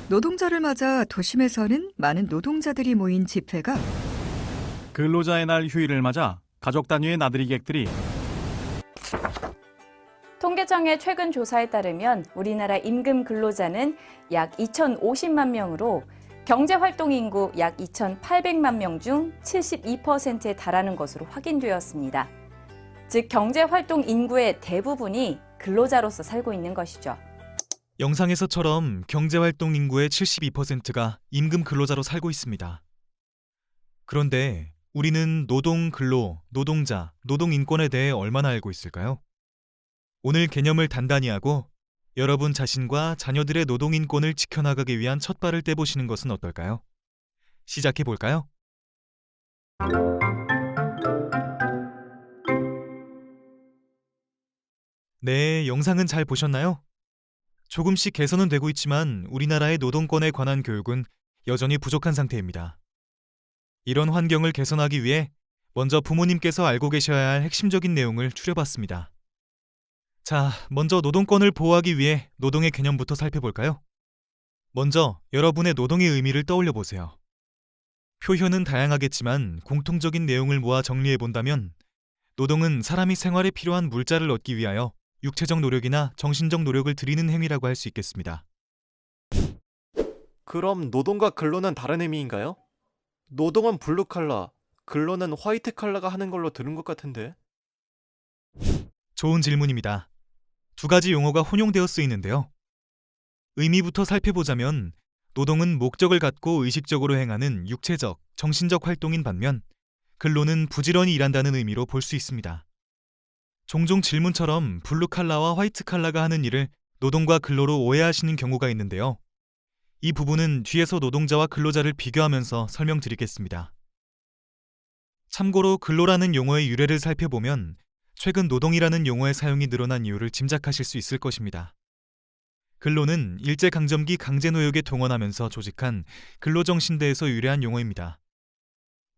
노동절을 맞아 도심에서는 많은 노동자들이 모인 집회가 근로자의 날 휴일을 맞아 가족 단위의 나들이 객들이 통계청의 최근 조사에 따르면 우리나라 임금 근로자는 약 2,050만 명으로 경제활동 인구 약 2,800만 명 중 72%에 달하는 것으로 확인되었습니다. 즉 경제활동 인구의 대부분이 근로자로서 살고 있는 것이죠. 영상에서처럼 경제활동 인구의 72%가 임금 근로자로 살고 있습니다. 그런데 우리는 노동, 근로, 노동자, 노동인권에 대해 얼마나 알고 있을까요? 오늘 개념을 단단히 하고 여러분 자신과 자녀들의 노동인권을 지켜나가기 위한 첫발을 떼보시는 것은 어떨까요? 시작해볼까요? 네, 영상은 잘 보셨나요? 조금씩 개선은 되고 있지만 우리나라의 노동권에 관한 교육은 여전히 부족한 상태입니다. 이런 환경을 개선하기 위해 먼저 부모님께서 알고 계셔야 할 핵심적인 내용을 추려봤습니다. 자, 먼저 노동권을 보호하기 위해 노동의 개념부터 살펴볼까요? 먼저 여러분의 노동의 의미를 떠올려 보세요. 표현은 다양하겠지만 공통적인 내용을 모아 정리해본다면 노동은 사람이 생활에 필요한 물자를 얻기 위하여 육체적 노력이나 정신적 노력을 들이는 행위라고 할 수 있겠습니다. 그럼 노동과 근로는 다른 의미인가요? 노동은 블루칼라, 근로는 화이트칼라가 하는 걸로 들은 것 같은데. 좋은 질문입니다. 두 가지 용어가 혼용되어 쓰이는데요. 의미부터 살펴보자면 노동은 목적을 갖고 의식적으로 행하는 육체적, 정신적 활동인 반면 근로는 부지런히 일한다는 의미로 볼 수 있습니다. 종종 질문처럼 블루칼라와 화이트칼라가 하는 일을 노동과 근로로 오해하시는 경우가 있는데요. 이 부분은 뒤에서 노동자와 근로자를 비교하면서 설명드리겠습니다. 참고로 근로라는 용어의 유래를 살펴보면 최근 노동이라는 용어의 사용이 늘어난 이유를 짐작하실 수 있을 것입니다. 근로는 일제강점기 강제노역에 동원하면서 조직한 근로정신대에서 유래한 용어입니다.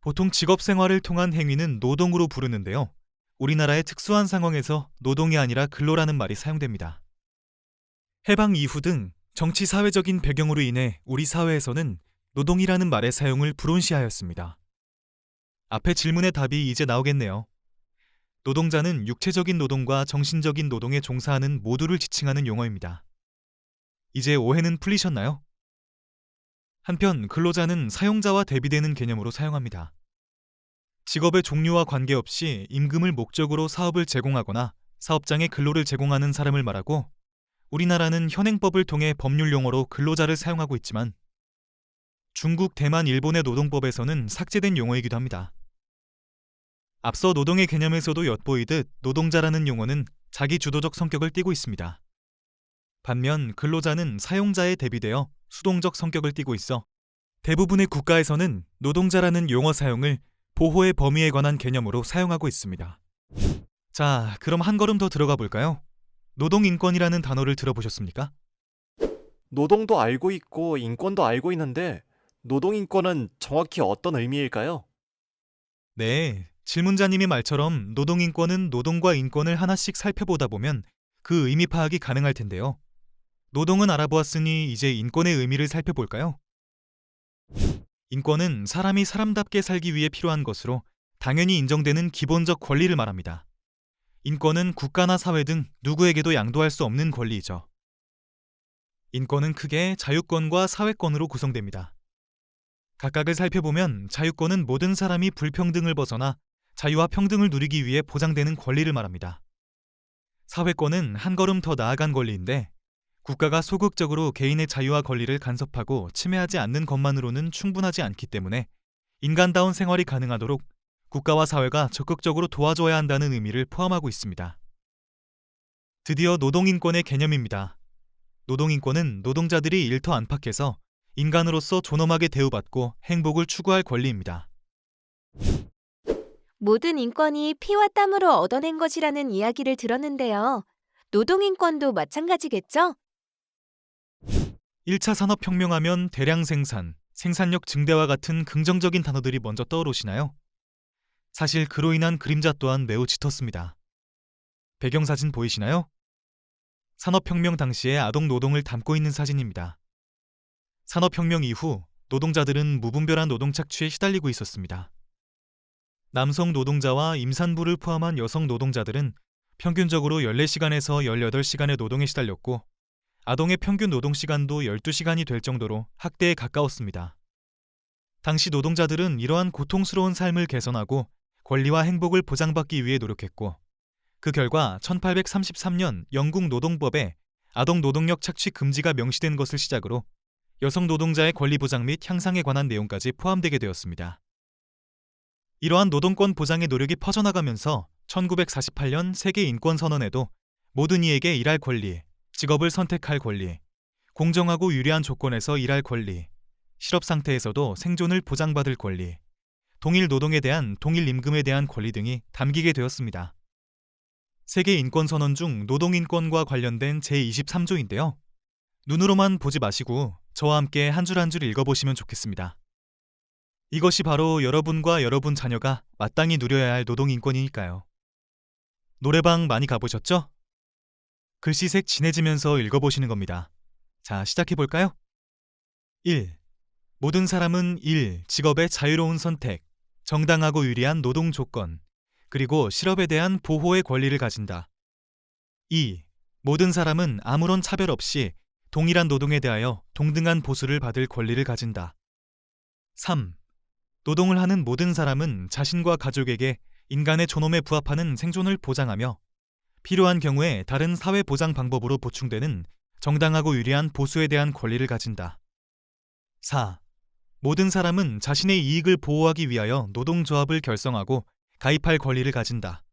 보통 직업생활을 통한 행위는 노동으로 부르는데요. 우리나라의 특수한 상황에서 노동이 아니라 근로라는 말이 사용됩니다. 해방 이후 등 정치 사회적인 배경으로 인해 우리 사회에서는 노동이라는 말의 사용을 불온시하였습니다. 앞의 질문의 답이 이제 나오겠네요. 노동자는 육체적인 노동과 정신적인 노동에 종사하는 모두를 지칭하는 용어입니다. 이제 오해는 풀리셨나요? 한편 근로자는 사용자와 대비되는 개념으로 사용합니다. 직업의 종류와 관계없이 임금을 목적으로 사업을 제공하거나 사업장에 근로를 제공하는 사람을 말하고 우리나라는 현행법을 통해 법률 용어로 근로자를 사용하고 있지만 중국, 대만, 일본의 노동법에서는 삭제된 용어이기도 합니다. 앞서 노동의 개념에서도 엿보이듯 노동자라는 용어는 자기 주도적 성격을 띠고 있습니다. 반면 근로자는 사용자에 대비되어 수동적 성격을 띠고 있어 대부분의 국가에서는 노동자라는 용어 사용을 보호의 범위에 관한 개념으로 사용하고 있습니다. 자, 그럼 한 걸음 더 들어가 볼까요? 노동인권이라는 단어를 들어보셨습니까? 노동도 알고 있고 인권도 알고 있는데 노동인권은 정확히 어떤 의미일까요? 네, 질문자님의 말처럼 노동인권은 노동과 인권을 하나씩 살펴보다 보면 그 의미 파악이 가능할 텐데요. 노동은 알아보았으니 이제 인권의 의미를 살펴볼까요? 인권은 사람이 사람답게 살기 위해 필요한 것으로 당연히 인정되는 기본적 권리를 말합니다. 인권은 국가나 사회 등 누구에게도 양도할 수 없는 권리이죠. 인권은 크게 자유권과 사회권으로 구성됩니다. 각각을 살펴보면 자유권은 모든 사람이 불평등을 벗어나 자유와 평등을 누리기 위해 보장되는 권리를 말합니다. 사회권은 한 걸음 더 나아간 권리인데 국가가 소극적으로 개인의 자유와 권리를 간섭하고 침해하지 않는 것만으로는 충분하지 않기 때문에 인간다운 생활이 가능하도록 국가와 사회가 적극적으로 도와줘야 한다는 의미를 포함하고 있습니다. 드디어 노동인권의 개념입니다. 노동인권은 노동자들이 일터 안팎에서 인간으로서 존엄하게 대우받고 행복을 추구할 권리입니다. 모든 인권이 피와 땀으로 얻어낸 것이라는 이야기를 들었는데요. 노동인권도 마찬가지겠죠? 1차 산업혁명하면 대량 생산, 생산력 증대와 같은 긍정적인 단어들이 먼저 떠오르시나요? 사실 그로 인한 그림자 또한 매우 짙었습니다. 배경사진 보이시나요? 산업혁명 당시의 아동 노동을 담고 있는 사진입니다. 산업혁명 이후 노동자들은 무분별한 노동 착취에 시달리고 있었습니다. 남성 노동자와 임산부를 포함한 여성 노동자들은 평균적으로 14시간에서 18시간의 노동에 시달렸고 아동의 평균 노동시간도 12시간이 될 정도로 학대에 가까웠습니다. 당시 노동자들은 이러한 고통스러운 삶을 개선하고 권리와 행복을 보장받기 위해 노력했고 그 결과 1833년 영국 노동법에 아동 노동력 착취 금지가 명시된 것을 시작으로 여성 노동자의 권리 보장 및 향상에 관한 내용까지 포함되게 되었습니다. 이러한 노동권 보장의 노력이 퍼져나가면서 1948년 세계인권선언에도 모든 이에게 일할 권리, 직업을 선택할 권리, 공정하고 유리한 조건에서 일할 권리, 실업 상태에서도 생존을 보장받을 권리, 동일 노동에 대한 동일 임금에 대한 권리 등이 담기게 되었습니다. 세계인권선언 중 노동인권과 관련된 제23조인데요. 눈으로만 보지 마시고 저와 함께 한 줄 한 줄 읽어보시면 좋겠습니다. 이것이 바로 여러분과 여러분 자녀가 마땅히 누려야 할 노동인권이니까요. 노래방 많이 가보셨죠? 글씨색 진해지면서 읽어보시는 겁니다. 자, 시작해볼까요? 1. 모든 사람은 일, 직업의 자유로운 선택, 정당하고 유리한 노동 조건, 그리고 실업에 대한 보호의 권리를 가진다. 2. 모든 사람은 아무런 차별 없이 동일한 노동에 대하여 동등한 보수를 받을 권리를 가진다. 3. 노동을 하는 모든 사람은 자신과 가족에게 인간의 존엄에 부합하는 생존을 보장하며 필요한 경우에 다른 사회 보장 방법으로 보충되는 정당하고 유리한 보수에 대한 권리를 가진다. 4. 모든 사람은 자신의 이익을 보호하기 위하여 노동조합을 결성하고 가입할 권리를 가진다.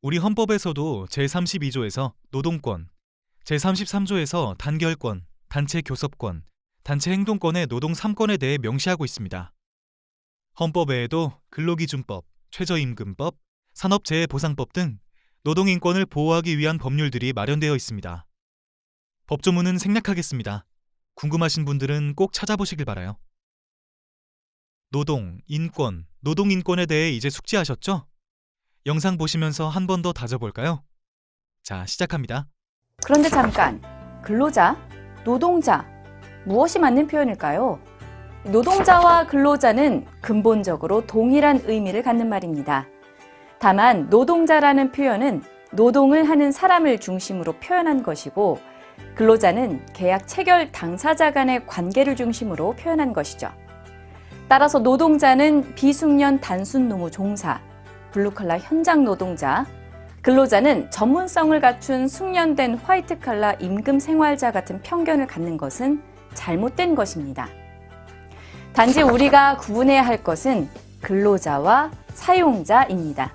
우리 헌법에서도 제32조에서 노동권, 제33조에서 단결권, 단체 교섭권, 단체 행동권의 노동 3권에 대해 명시하고 있습니다. 헌법 외에도 근로기준법, 최저임금법, 산업재해보상법 등 노동인권을 보호하기 위한 법률들이 마련되어 있습니다. 법조문은 생략하겠습니다. 궁금하신 분들은 꼭 찾아보시길 바라요. 노동, 인권, 노동인권에 대해 이제 숙지하셨죠? 영상 보시면서 한 번 더 다져볼까요? 자, 시작합니다. 그런데 잠깐, 근로자, 노동자, 무엇이 맞는 표현일까요? 노동자와 근로자는 근본적으로 동일한 의미를 갖는 말입니다. 다만 노동자라는 표현은 노동을 하는 사람을 중심으로 표현한 것이고 근로자는 계약 체결 당사자 간의 관계를 중심으로 표현한 것이죠. 따라서 노동자는 비숙련 단순 노무 종사, 블루칼라 현장 노동자, 근로자는 전문성을 갖춘 숙련된 화이트칼라 임금 생활자 같은 편견을 갖는 것은 잘못된 것입니다. 단지 우리가 구분해야 할 것은 근로자와 사용자입니다.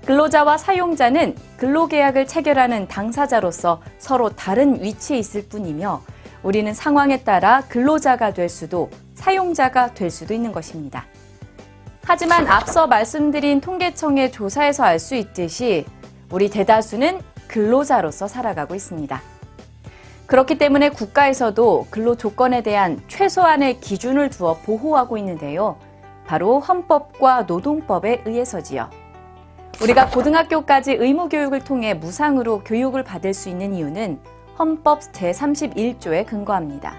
근로자와 사용자는 근로계약을 체결하는 당사자로서 서로 다른 위치에 있을 뿐이며 우리는 상황에 따라 근로자가 될 수도 사용자가 될 수도 있는 것입니다. 하지만 앞서 말씀드린 통계청의 조사에서 알 수 있듯이 우리 대다수는 근로자로서 살아가고 있습니다. 그렇기 때문에 국가에서도 근로 조건에 대한 최소한의 기준을 두어 보호하고 있는데요. 바로 헌법과 노동법에 의해서지요. 우리가 고등학교까지 의무교육을 통해 무상으로 교육을 받을 수 있는 이유는 헌법 제31조에 근거합니다.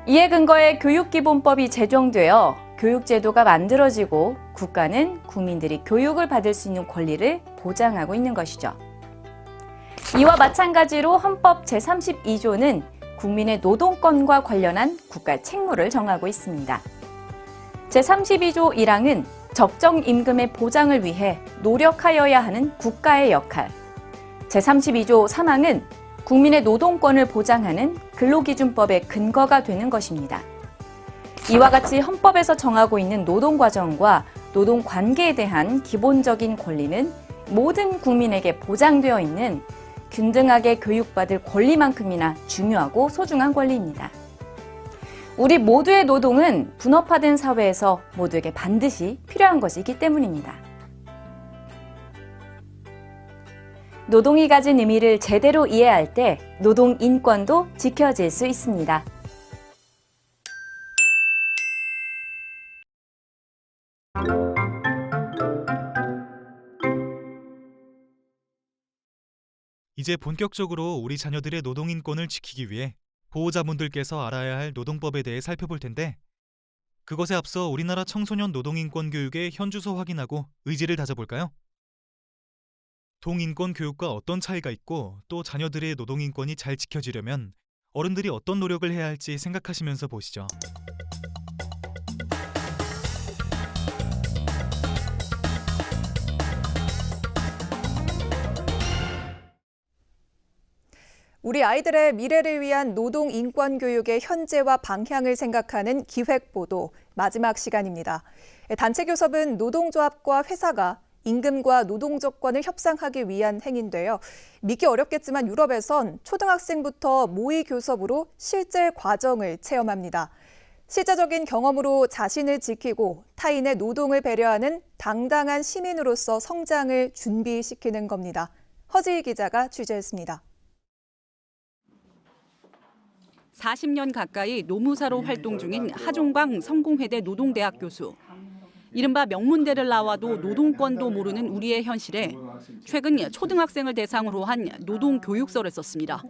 이에 근거해 교육기본법이 제정되어 교육제도가 만들어지고 국가는 국민들이 교육을 받을 수 있는 권리를 보장하고 있는 것이죠. 이와 마찬가지로 헌법 제32조는 국민의 노동권과 관련한 국가 책무를 정하고 있습니다. 제32조 1항은 적정 임금의 보장을 위해 노력하여야 하는 국가의 역할, 제32조 3항은 국민의 노동권을 보장하는 근로기준법의 근거가 되는 것입니다. 이와 같이 헌법에서 정하고 있는 노동과정과 노동관계에 대한 기본적인 권리는 모든 국민에게 보장되어 있는 균등하게 교육받을 권리만큼이나 중요하고 소중한 권리입니다. 우리 모두의 노동은 분업화된 사회에서 모두에게 반드시 필요한 것이기 때문입니다. 노동이 가진 의미를 제대로 이해할 때 노동 인권도 지켜질 수 있습니다. 이제 본격적으로 우리 자녀들의 노동인권을 지키기 위해 보호자분들께서 알아야 할 노동법에 대해 살펴볼 텐데 그것에 앞서 우리나라 청소년 노동인권 교육의 현주소 확인하고 의지를 다져볼까요? 동인권 교육과 어떤 차이가 있고 또 자녀들의 노동인권이 잘 지켜지려면 어른들이 어떤 노력을 해야 할지 생각하시면서 보시죠. 우리 아이들의 미래를 위한 노동 인권 교육의 현재와 방향을 생각하는 기획보도 마지막 시간입니다. 단체 교섭은 노동조합과 회사가 임금과 노동 조건을 협상하기 위한 행위인데요. 믿기 어렵겠지만 유럽에선 초등학생부터 모의 교섭으로 실제 과정을 체험합니다. 실제적인 경험으로 자신을 지키고 타인의 노동을 배려하는 당당한 시민으로서 성장을 준비시키는 겁니다. 허지희 기자가 취재했습니다. 40년 가까이 노무사로 활동 중인 하종광 성공회대 노동대학 교수. 이른바 명문대를 나와도 노동권도 모르는 우리의 현실에 최근 초등학생을 대상으로 한 노동교육서를 썼습니다.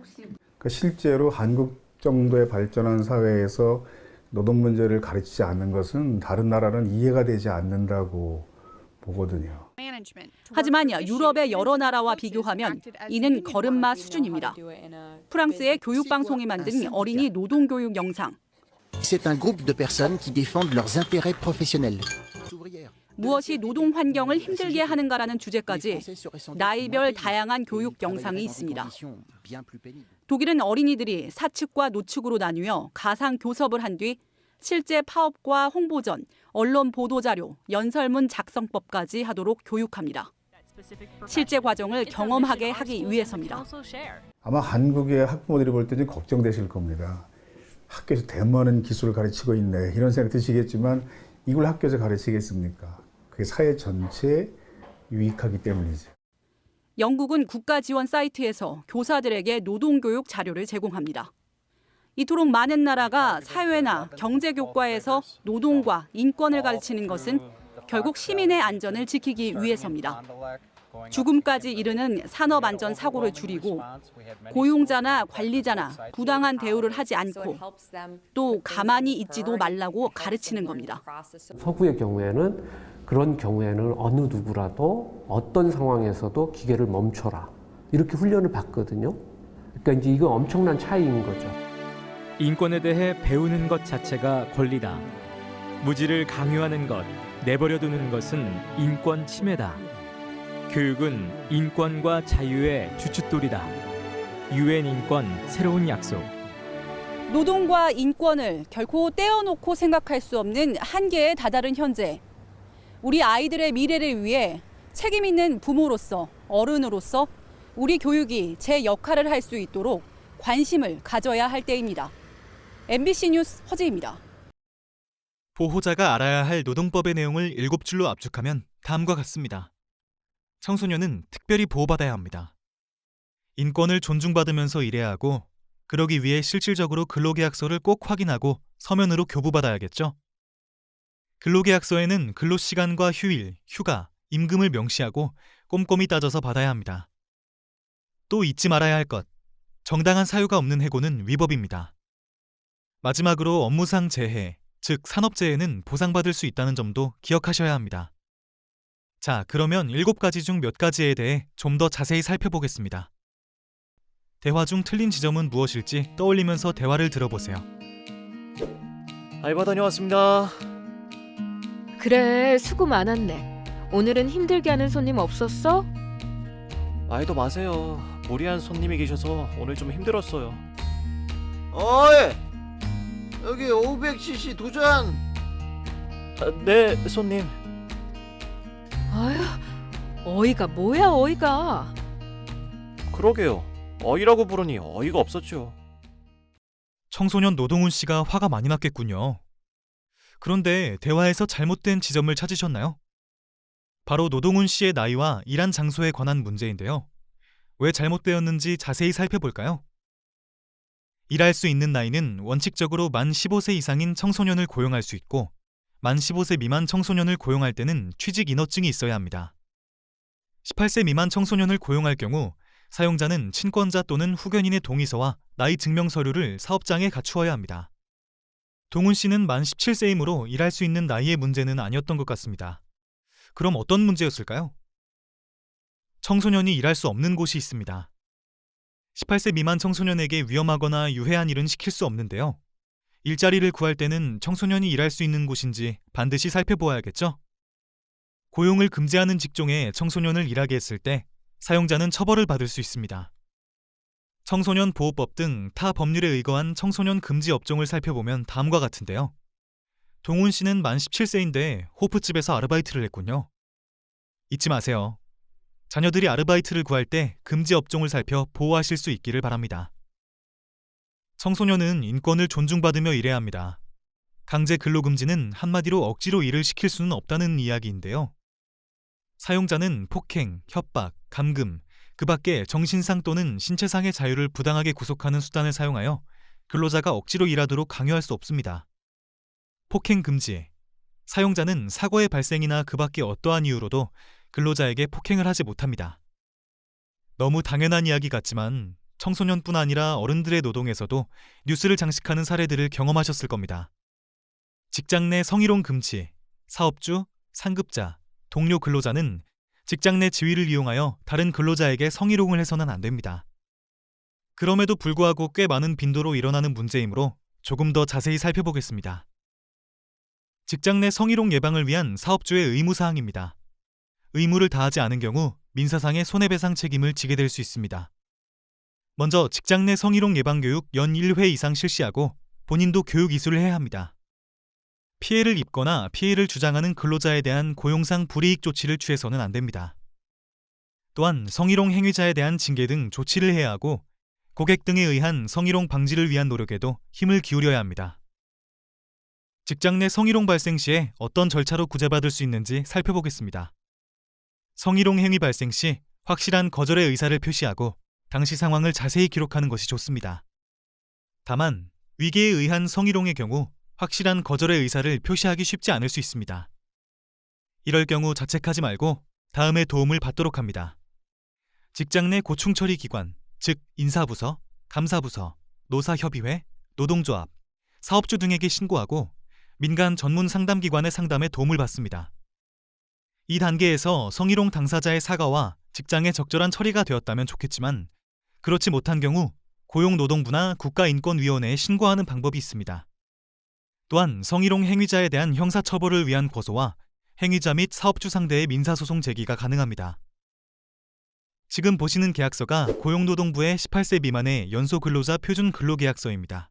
실제로 한국 정도의 발전한 사회에서 노동 문제를 가르치지 않는 것은 다른 나라는 이해가 되지 않는다고 보거든요. 하지만 유럽의 여러 나라와 비교하면 이는 걸음마 수준입니다. 프랑스의 교육방송이 만든 어린이 노동교육 영상. C'est un groupe de personnes qui défendent leurs intérêts professionnels. 무엇이 노동 환경을 힘들게 하는가라는 주제까지 나이별 다양한 교육 영상이 있습니다. 독일은 어린이들이 사측과 노측으로 나뉘어 가상 교섭을 한 뒤 실제 파업과 홍보전, 언론 보도자료, 연설문 작성법까지 하도록 교육합니다. 실제 과정을 경험하게 하기 위해서입니다. 아마 한국의 학부모들이 볼 때 좀 걱정되실 겁니다. 학교에서 대만은 기술을 가르치고 있네 이런 생각 드시겠지만 이걸 학교에서 가르치겠습니까? 그게 사회 전체에 유익하기 때문이죠. 영국은 국가지원 사이트에서 교사들에게 노동교육 자료를 제공합니다. 이토록 많은 나라가 사회나 경제교과에서 노동과 인권을 가르치는 것은 결국 시민의 안전을 지키기 위해서입니다. 죽음까지 이르는 산업안전 사고를 줄이고 고용자나 관리자나 부당한 대우를 하지 않고 또 가만히 있지도 말라고 가르치는 겁니다. 서구의 경우에는 그런 경우에는 어느 누구라도 어떤 상황에서도 기계를 멈춰라 이렇게 훈련을 받거든요. 그러니까 이제 이거 엄청난 차이인 거죠. 인권에 대해 배우는 것 자체가 권리다. 무지를 강요하는 것, 내버려두는 것은 인권 침해다. 교육은 인권과 자유의 주춧돌이다. 유엔 인권 새로운 약속. 노동과 인권을 결코 떼어놓고 생각할 수 없는 한계에 다다른 현재. 우리 아이들의 미래를 위해 책임 있는 부모로서, 어른으로서 우리 교육이 제 역할을 할 수 있도록 관심을 가져야 할 때입니다. MBC 뉴스 허지입니다. 보호자가 알아야 할 노동법의 내용을 7줄로 압축하면 다음과 같습니다. 청소년은 특별히 보호받아야 합니다. 인권을 존중받으면서 일해야 하고 그러기 위해 실질적으로 근로계약서를 꼭 확인하고 서면으로 교부받아야겠죠. 근로계약서에는 근로시간과 휴일, 휴가, 임금을 명시하고 꼼꼼히 따져서 받아야 합니다. 또 잊지 말아야 할 것, 정당한 사유가 없는 해고는 위법입니다. 마지막으로 업무상 재해, 즉 산업재해는 보상받을 수 있다는 점도 기억하셔야 합니다. 자, 그러면 7가지 중 몇 가지에 대해 좀 더 자세히 살펴보겠습니다. 대화 중 틀린 지점은 무엇일지 떠올리면서 대화를 들어보세요. 알바 다녀왔습니다. 그래, 수고 많았네. 오늘은 힘들게 하는 손님 없었어? 말도 마세요. 무리한 손님이 계셔서 오늘 좀 힘들었어요. 어이! 여기 500cc 두 잔! 네, 손님. 아휴, 어이가 뭐야, 어이가. 그러게요. 어이라고 부르니 어이가 없었죠. 청소년 노동훈 씨가 화가 많이 났겠군요. 그런데 대화에서 잘못된 지점을 찾으셨나요? 바로 노동훈 씨의 나이와 일한 장소에 관한 문제인데요. 왜 잘못되었는지 자세히 살펴볼까요? 일할 수 있는 나이는 원칙적으로 만 15세 이상인 청소년을 고용할 수 있고 만 15세 미만 청소년을 고용할 때는 취직 인허증이 있어야 합니다. 18세 미만 청소년을 고용할 경우 사용자는 친권자 또는 후견인의 동의서와 나이 증명 서류를 사업장에 갖추어야 합니다. 동훈 씨는 만 17세이므로 일할 수 있는 나이의 문제는 아니었던 것 같습니다. 그럼 어떤 문제였을까요? 청소년이 일할 수 없는 곳이 있습니다. 18세 미만 청소년에게 위험하거나 유해한 일은 시킬 수 없는데요. 일자리를 구할 때는 청소년이 일할 수 있는 곳인지 반드시 살펴보아야겠죠? 고용을 금지하는 직종에 청소년을 일하게 했을 때 사용자는 처벌을 받을 수 있습니다. 청소년 보호법 등 타 법률에 의거한 청소년 금지 업종을 살펴보면 다음과 같은데요. 동훈 씨는 만 17세인데 호프집에서 아르바이트를 했군요. 잊지 마세요. 자녀들이 아르바이트를 구할 때 금지 업종을 살펴 보호하실 수 있기를 바랍니다. 청소년은 인권을 존중받으며 일해야 합니다. 강제 근로금지는 한마디로 억지로 일을 시킬 수는 없다는 이야기인데요. 사용자는 폭행, 협박, 감금, 그 밖에 정신상 또는 신체상의 자유를 부당하게 구속하는 수단을 사용하여 근로자가 억지로 일하도록 강요할 수 없습니다. 폭행 금지. 사용자는 사고의 발생이나 그 밖에 어떠한 이유로도 근로자에게 폭행을 하지 못합니다. 너무 당연한 이야기 같지만 청소년뿐 아니라 어른들의 노동에서도 뉴스를 장식하는 사례들을 경험하셨을 겁니다. 직장 내 성희롱 금지. 사업주, 상급자, 동료 근로자는 직장 내 지위를 이용하여 다른 근로자에게 성희롱을 해서는 안 됩니다. 그럼에도 불구하고 꽤 많은 빈도로 일어나는 문제이므로 조금 더 자세히 살펴보겠습니다. 직장 내 성희롱 예방을 위한 사업주의 의무사항입니다. 의무를 다하지 않은 경우 민사상의 손해배상 책임을 지게 될 수 있습니다. 먼저 직장 내 성희롱 예방 교육 연 1회 이상 실시하고 본인도 교육 이수를 해야 합니다. 피해를 입거나 피해를 주장하는 근로자에 대한 고용상 불이익 조치를 취해서는 안 됩니다. 또한 성희롱 행위자에 대한 징계 등 조치를 해야 하고 고객 등에 의한 성희롱 방지를 위한 노력에도 힘을 기울여야 합니다. 직장 내 성희롱 발생 시에 어떤 절차로 구제받을 수 있는지 살펴보겠습니다. 성희롱 행위 발생 시 확실한 거절의 의사를 표시하고 당시 상황을 자세히 기록하는 것이 좋습니다. 다만 위계에 의한 성희롱의 경우 확실한 거절의 의사를 표시하기 쉽지 않을 수 있습니다. 이럴 경우 자책하지 말고 다음에 도움을 받도록 합니다. 직장 내 고충 처리 기관, 즉 인사부서, 감사부서, 노사협의회, 노동조합, 사업주 등에게 신고하고 민간 전문 상담기관의 상담에 도움을 받습니다. 이 단계에서 성희롱 당사자의 사과와 직장에 적절한 처리가 되었다면 좋겠지만 그렇지 못한 경우 고용노동부나 국가인권위원회에 신고하는 방법이 있습니다. 또한 성희롱 행위자에 대한 형사처벌을 위한 고소와 행위자 및 사업주 상대의 민사소송 제기가 가능합니다. 지금 보시는 계약서가 고용노동부의 18세 미만의 연소근로자 표준근로계약서입니다.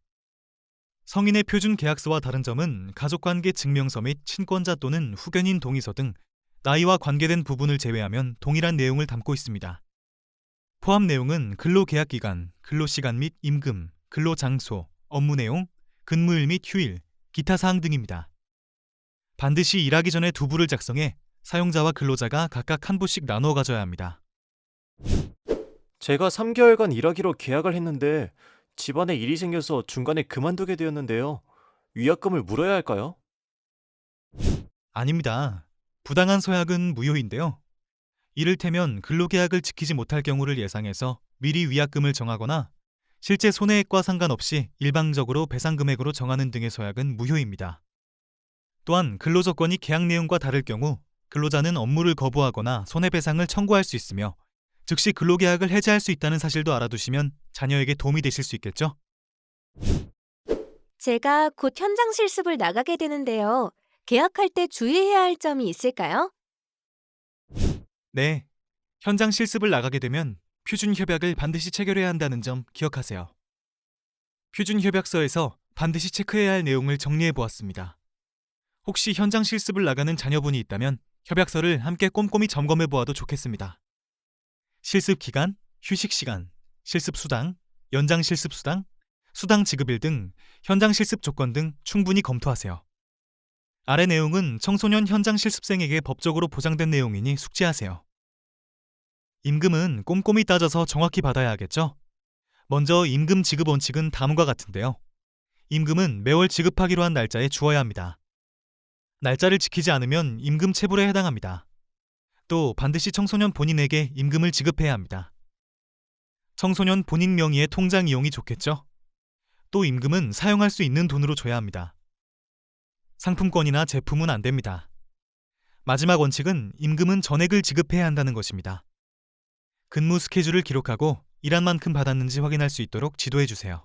성인의 표준계약서와 다른 점은 가족관계 증명서 및 친권자 또는 후견인 동의서 등 나이와 관계된 부분을 제외하면 동일한 내용을 담고 있습니다. 포함 내용은 근로계약기간, 근로시간 및 임금, 근로장소, 업무 내용, 근무일 및 휴일, 기타 사항 등입니다. 반드시 일하기 전에 두 부를 작성해 사용자와 근로자가 각각 한 부씩 나누어 가져야 합니다. 제가 3개월간 일하기로 계약을 했는데 집안에 일이 생겨서 중간에 그만두게 되었는데요. 위약금을 물어야 할까요? 아닙니다. 부당한 서약은 무효인데요. 이를테면 근로계약을 지키지 못할 경우를 예상해서 미리 위약금을 정하거나 실제 손해액과 상관없이 일방적으로 배상금액으로 정하는 등의 서약은 무효입니다. 또한 근로조건이 계약 내용과 다를 경우 근로자는 업무를 거부하거나 손해배상을 청구할 수 있으며 즉시 근로계약을 해지할 수 있다는 사실도 알아두시면 자녀에게 도움이 되실 수 있겠죠? 제가 곧 현장 실습을 나가게 되는데요. 계약할 때 주의해야 할 점이 있을까요? 네. 현장 실습을 나가게 되면 표준협약을 반드시 체결해야 한다는 점 기억하세요. 표준협약서에서 반드시 체크해야 할 내용을 정리해 보았습니다. 혹시 현장 실습을 나가는 자녀분이 있다면 협약서를 함께 꼼꼼히 점검해 보아도 좋겠습니다. 실습 기간, 휴식 시간, 실습 수당, 연장 실습 수당, 수당 지급일 등 현장 실습 조건 등 충분히 검토하세요. 아래 내용은 청소년 현장 실습생에게 법적으로 보장된 내용이니 숙지하세요. 임금은 꼼꼼히 따져서 정확히 받아야 하겠죠? 먼저 임금 지급 원칙은 다음과 같은데요. 임금은 매월 지급하기로 한 날짜에 주어야 합니다. 날짜를 지키지 않으면 임금 체불에 해당합니다. 또 반드시 청소년 본인에게 임금을 지급해야 합니다. 청소년 본인 명의의 통장 이용이 좋겠죠? 또 임금은 사용할 수 있는 돈으로 줘야 합니다. 상품권이나 제품은 안 됩니다. 마지막 원칙은 임금은 전액을 지급해야 한다는 것입니다. 근무 스케줄을 기록하고 일한 만큼 받았는지 확인할 수 있도록 지도해 주세요.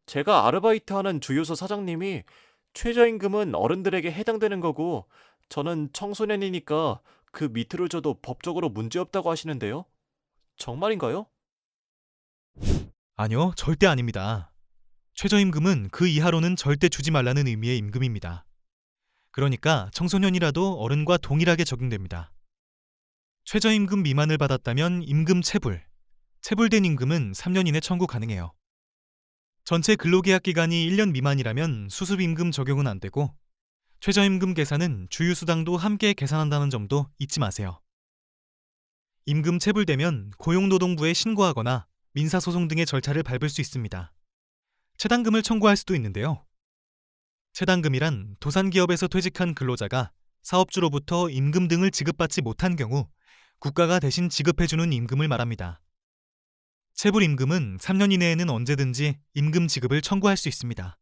제가 아르바이트하는 주유소 사장님이 최저임금은 어른들에게 해당되는 거고 저는 청소년이니까 그 밑으로 줘도 법적으로 문제없다고 하시는데요. 정말인가요? 아니요, 절대 아닙니다. 최저임금은 그 이하로는 절대 주지 말라는 의미의 임금입니다. 그러니까 청소년이라도 어른과 동일하게 적용됩니다. 최저임금 미만을 받았다면 임금 체불, 체불된 임금은 3년 이내 청구 가능해요. 전체 근로계약 기간이 1년 미만이라면 수습임금 적용은 안 되고 최저임금 계산은 주유수당도 함께 계산한다는 점도 잊지 마세요. 임금 체불되면 고용노동부에 신고하거나 민사소송 등의 절차를 밟을 수 있습니다. 체당금을 청구할 수도 있는데요. 체당금이란 도산기업에서 퇴직한 근로자가 사업주로부터 임금 등을 지급받지 못한 경우 국가가 대신 지급해주는 임금을 말합니다. 체불임금은 3년 이내에는 언제든지 임금 지급을 청구할 수 있습니다.